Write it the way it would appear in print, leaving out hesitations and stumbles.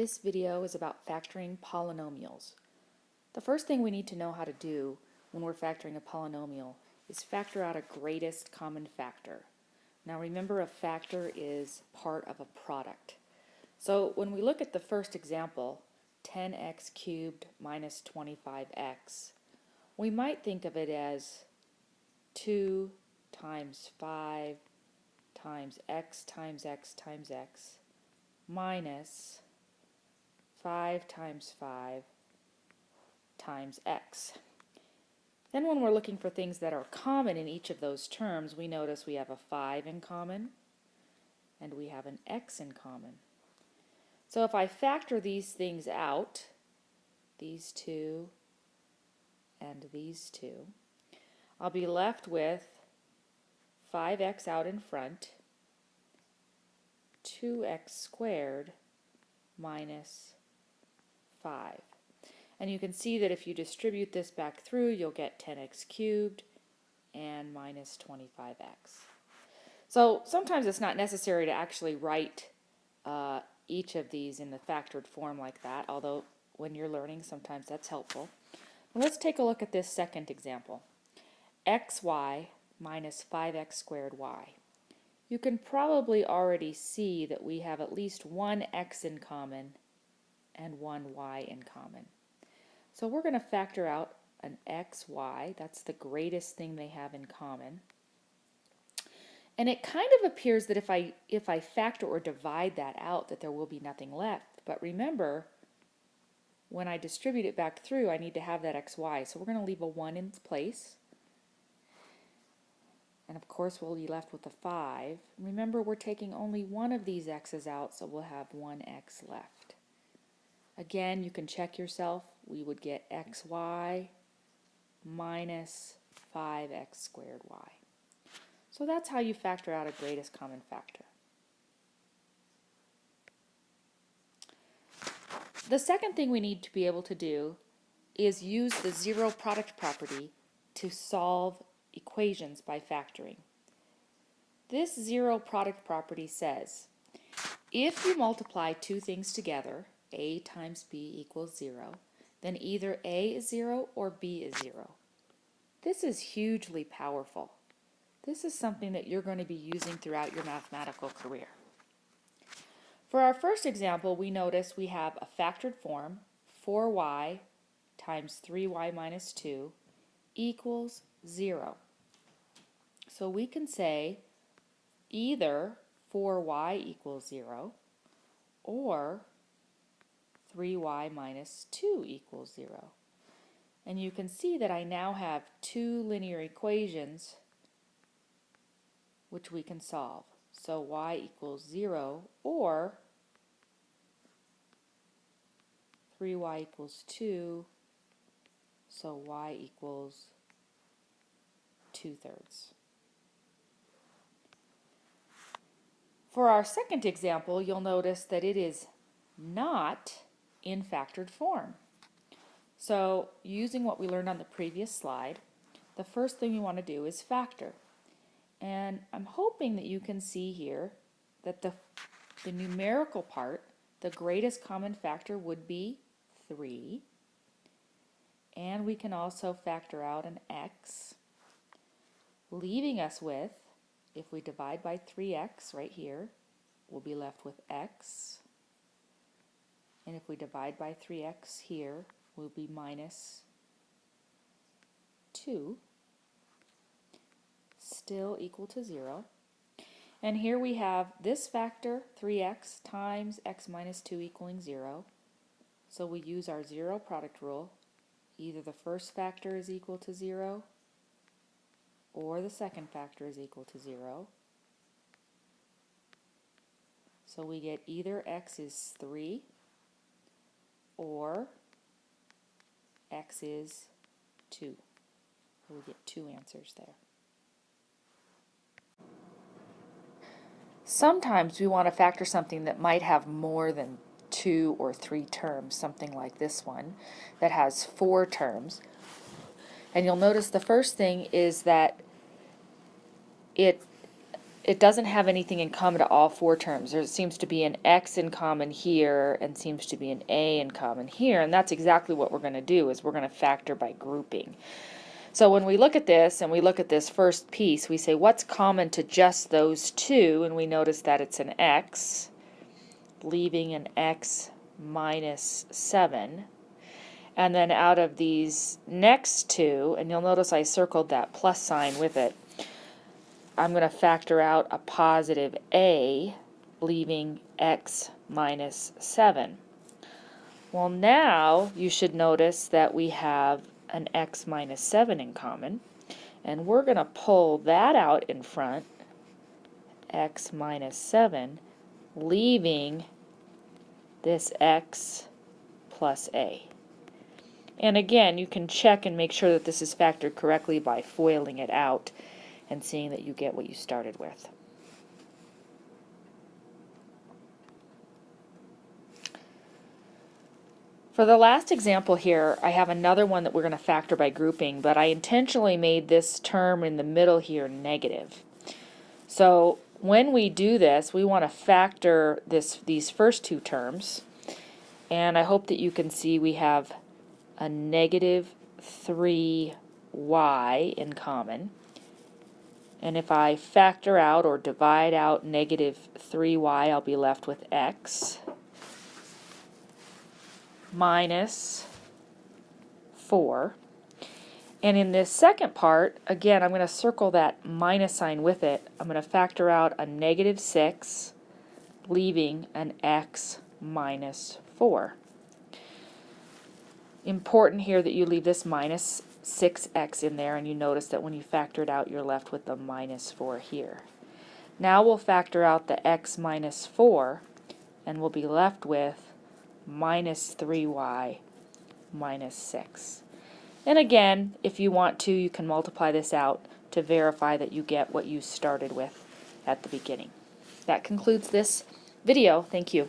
This video is about factoring polynomials. The first thing we need to know how to do when we're factoring a polynomial is factor out a greatest common factor. Now remember, a factor is part of a product. So when we look at the first example, 10x cubed minus 25x, we might think of it as 2 times 5 times x times x times x minus 5 times 5 times x. Then when we're looking for things that are common in each of those terms, we notice we have a 5 in common and we have an x in common. So if I factor these things out, these two and these two, I'll be left with 5x out in front, 2x squared minus 5. And you can see that if you distribute this back through, you'll get 10x cubed and minus 25x. So sometimes it's not necessary to actually write each of these in the factored form like that, although when you're learning, sometimes that's helpful. Well, let's take a look at this second example. xy minus 5x squared y. You can probably already see that we have at least one x in common and one y in common. So we're going to factor out an xy. That's the greatest thing they have in common. And it kind of appears that if I factor or divide that out, that there will be nothing left. But remember, when I distribute it back through, I need to have that xy. So we're going to leave a 1 in its place. And of course, we'll be left with a 5. Remember, we're taking only one of these x's out, so we'll have 1x left. Again, you can check yourself. We would get xy minus 5x squared y. So that's how you factor out a greatest common factor. The second thing we need to be able to do is use the zero product property to solve equations by factoring. This zero product property says, if you multiply two things together, a times b equals 0, then either a is 0 or b is 0. This is hugely powerful. This is something that you're going to be using throughout your mathematical career. For our first example, we notice we have a factored form, 4y times 3y minus 2 equals 0. So we can say either 4y equals 0 or 3y minus 2 equals 0. And you can see that I now have two linear equations which we can solve. So y equals 0 or 3y equals 2, so y equals 2/3. For our second example, you'll notice that it is not in factored form. So using what we learned on the previous slide, the first thing you want to do is factor. And I'm hoping that you can see here that the numerical part, the greatest common factor would be 3. And we can also factor out an x, leaving us with, if we divide by 3x right here, we'll be left with x. And if we divide by 3x here, we'll be minus 2, still equal to 0. And here we have this factor, 3x times x minus 2 equaling 0. So we use our zero product rule. Either the first factor is equal to 0 or the second factor is equal to 0. So we get either x is 3 or x is 2. So we get two answers there. Sometimes we want to factor something that might have more than 2 or 3 terms, something like this one that has 4 terms. And you'll notice the first thing is that it it doesn't have anything in common to all four terms. There seems to be an x in common here and seems to be an a in common here, and that's exactly what we're going to do, is we're going to factor by grouping. So when we look at this and we look at this first piece, we say what's common to just those two, and we notice that it's an x, leaving an x minus 7. And then out of these next two, and you'll notice I circled that plus sign with it, I'm going to factor out a positive a, leaving x minus 7. Well, now you should notice that we have an x minus 7 in common, and we're going to pull that out in front, x minus 7, leaving this x plus a. And again, you can check and make sure that this is factored correctly by foiling it out and seeing that you get what you started with. For the last example here, I have another one that we're going to factor by grouping, but I intentionally made this term in the middle here negative. So when we do this, we want to factor these first two terms, and I hope that you can see we have a negative 3y in common. And if I factor out or divide out negative 3y, I'll be left with x minus 4. And in this second part, again, I'm going to circle that minus sign with it. I'm going to factor out a negative 6, leaving an x minus 4. Important here that you leave this minus 6x in there, and you notice that when you factor it out, you're left with the minus 4 here. Now we'll factor out the x minus 4, and we'll be left with minus 3y minus 6. And again, if you want to, you can multiply this out to verify that you get what you started with at the beginning. That concludes this video. Thank you.